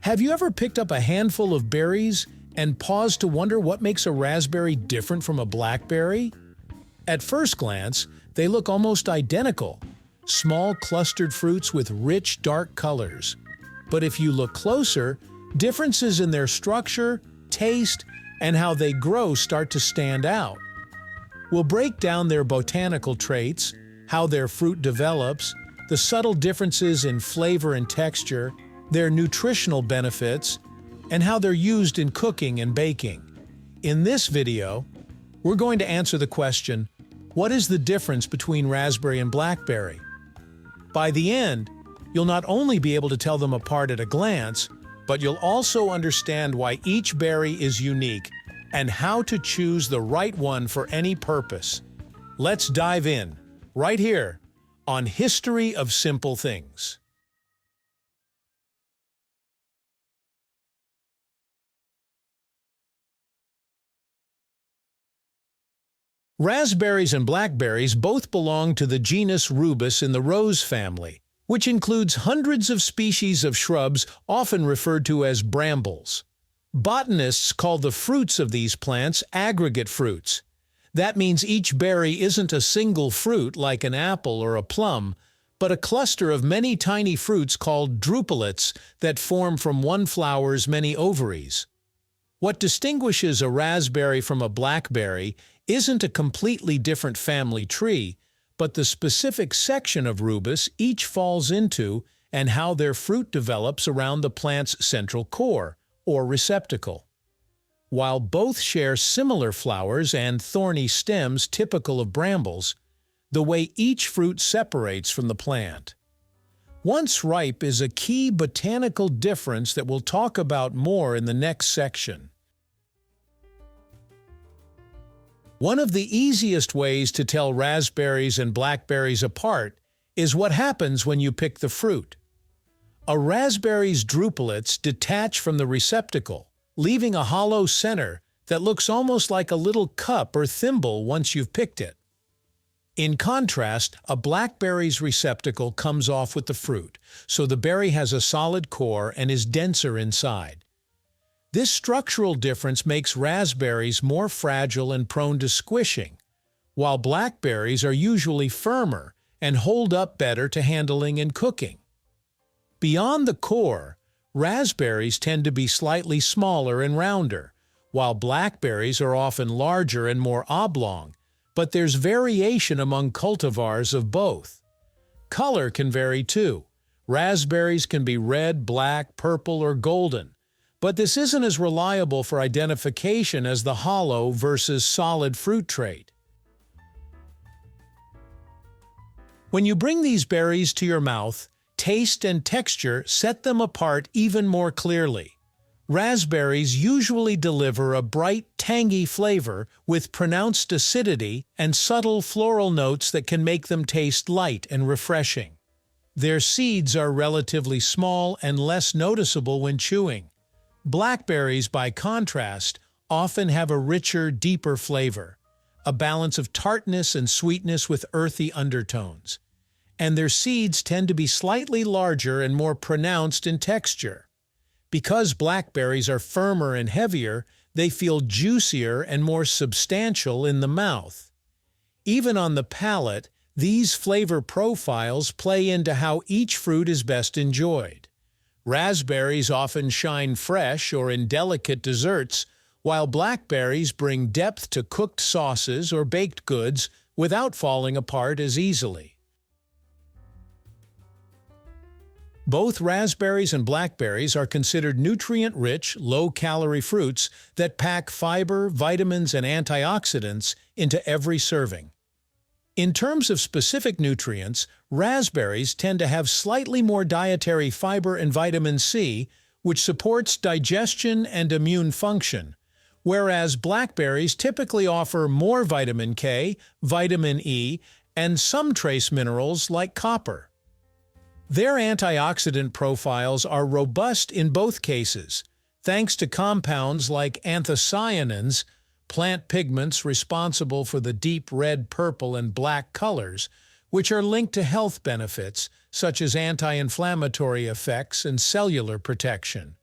Have you ever picked up a handful of berries and paused to wonder what makes a raspberry different from a blackberry? At first glance, they look almost identical, small clustered fruits with rich dark colors. But if you look closer, differences in their structure, taste, and how they grow start to stand out. We'll break down their botanical traits, how their fruit develops, the subtle differences in flavor and texture, their nutritional benefits, and how they're used in cooking and baking. In this video, we're going to answer the question, what is the difference between raspberry and blackberry? By the end, you'll not only be able to tell them apart at a glance, but you'll also understand why each berry is unique and how to choose the right one for any purpose. Let's dive in, right here, on History of Simple Things. Raspberries and blackberries both belong to the genus Rubus in the rose family, which includes hundreds of species of shrubs often referred to as brambles. Botanists call the fruits of these plants aggregate fruits. That means each berry isn't a single fruit like an apple or a plum, but a cluster of many tiny fruits called drupelets that form from one flower's many ovaries. What distinguishes a raspberry from a blackberry isn't a completely different family tree, but the specific section of rubus each falls into and how their fruit develops around the plant's central core, or receptacle. While both share similar flowers and thorny stems typical of brambles, the way each fruit separates from the plant. Once ripe is a key botanical difference that we'll talk about more in the next section. One of the easiest ways to tell raspberries and blackberries apart is what happens when you pick the fruit. A raspberry's drupelets detach from the receptacle, leaving a hollow center that looks almost like a little cup or thimble once you've picked it. In contrast, a blackberry's receptacle comes off with the fruit, so the berry has a solid core and is denser inside. This structural difference makes raspberries more fragile and prone to squishing, while blackberries are usually firmer and hold up better to handling and cooking. Beyond the core, raspberries tend to be slightly smaller and rounder, while blackberries are often larger and more oblong, but there's variation among cultivars of both. Color can vary too. Raspberries can be red, black, purple, or golden, but this isn't as reliable for identification as the hollow versus solid fruit trait. When you bring these berries to your mouth, taste and texture set them apart even more clearly. Raspberries usually deliver a bright, tangy flavor with pronounced acidity and subtle floral notes that can make them taste light and refreshing. Their seeds are relatively small and less noticeable when chewing. Blackberries, by contrast, often have a richer, deeper flavor, a balance of tartness and sweetness with earthy undertones. And their seeds tend to be slightly larger and more pronounced in texture. Because blackberries are firmer and heavier, they feel juicier and more substantial in the mouth. Even on the palate, these flavor profiles play into how each fruit is best enjoyed. Raspberries often shine fresh or in delicate desserts, while blackberries bring depth to cooked sauces or baked goods without falling apart as easily. Both raspberries and blackberries are considered nutrient-rich, low-calorie fruits that pack fiber, vitamins, and antioxidants into every serving. In terms of specific nutrients, raspberries tend to have slightly more dietary fiber and vitamin C, which supports digestion and immune function, whereas blackberries typically offer more vitamin K, vitamin E, and some trace minerals like copper. Their antioxidant profiles are robust in both cases, thanks to compounds like anthocyanins, plant pigments responsible for the deep red, purple, and black colors, which are linked to health benefits such as anti-inflammatory effects and cellular protection.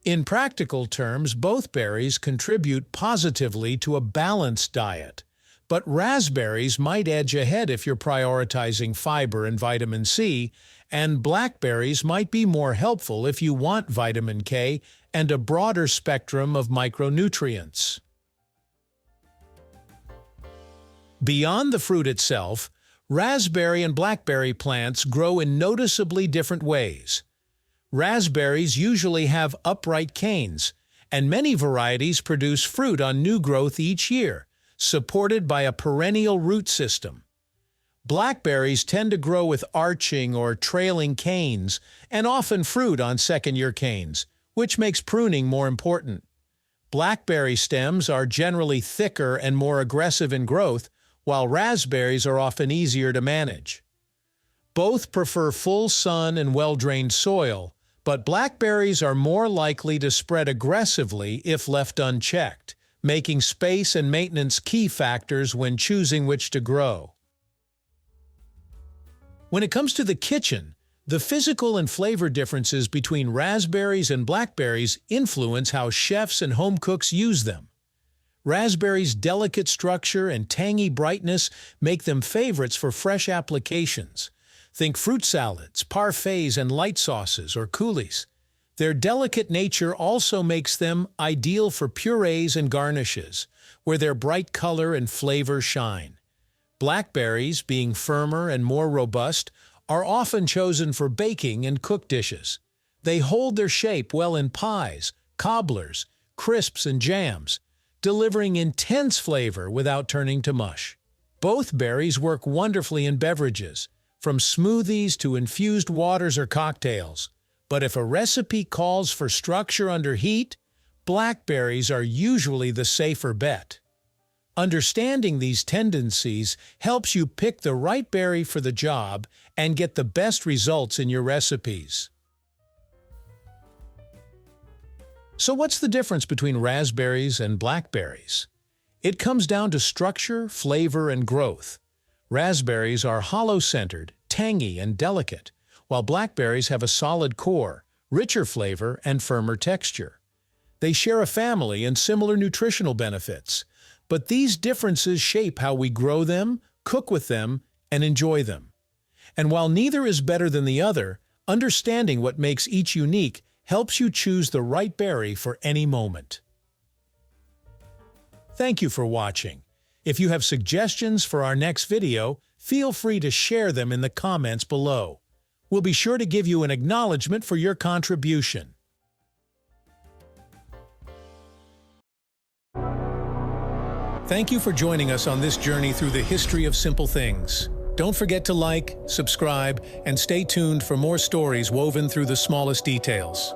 In practical terms, both berries contribute positively to a balanced diet, but raspberries might edge ahead if you're prioritizing fiber and vitamin C, and blackberries might be more helpful if you want vitamin K and a broader spectrum of micronutrients. Beyond the fruit itself, raspberry and blackberry plants grow in noticeably different ways. Raspberries usually have upright canes, and many varieties produce fruit on new growth each year, supported by a perennial root system. Blackberries tend to grow with arching or trailing canes and often fruit on second-year canes, which makes pruning more important. Blackberry stems are generally thicker and more aggressive in growth, while raspberries are often easier to manage. Both prefer full sun and well-drained soil, but blackberries are more likely to spread aggressively if left unchecked, making space and maintenance key factors when choosing which to grow. When it comes to the kitchen, the physical and flavor differences between raspberries and blackberries influence how chefs and home cooks use them. Raspberries' delicate structure and tangy brightness make them favorites for fresh applications. Think fruit salads, parfaits, and light sauces or coulis. Their delicate nature also makes them ideal for purees and garnishes, where their bright color and flavor shine. Blackberries, being firmer and more robust, are often chosen for baking and cooked dishes. They hold their shape well in pies, cobblers, crisps, and jams, delivering intense flavor without turning to mush. Both berries work wonderfully in beverages, from smoothies to infused waters or cocktails. But if a recipe calls for structure under heat, blackberries are usually the safer bet. Understanding these tendencies helps you pick the right berry for the job and get the best results in your recipes. So what's the difference between raspberries and blackberries? It comes down to structure, flavor, and growth. Raspberries are hollow-centered, tangy, and delicate, while blackberries have a solid core, richer flavor, and firmer texture. They share a family and similar nutritional benefits, but these differences shape how we grow them, cook with them, and enjoy them. And while neither is better than the other, understanding what makes each unique helps you choose the right berry for any moment. Thank you for watching. If you have suggestions for our next video, feel free to share them in the comments below. We'll be sure to give you an acknowledgement for your contribution. Thank you for joining us on this journey through the history of simple things. Don't forget to like, subscribe, and stay tuned for more stories woven through the smallest details.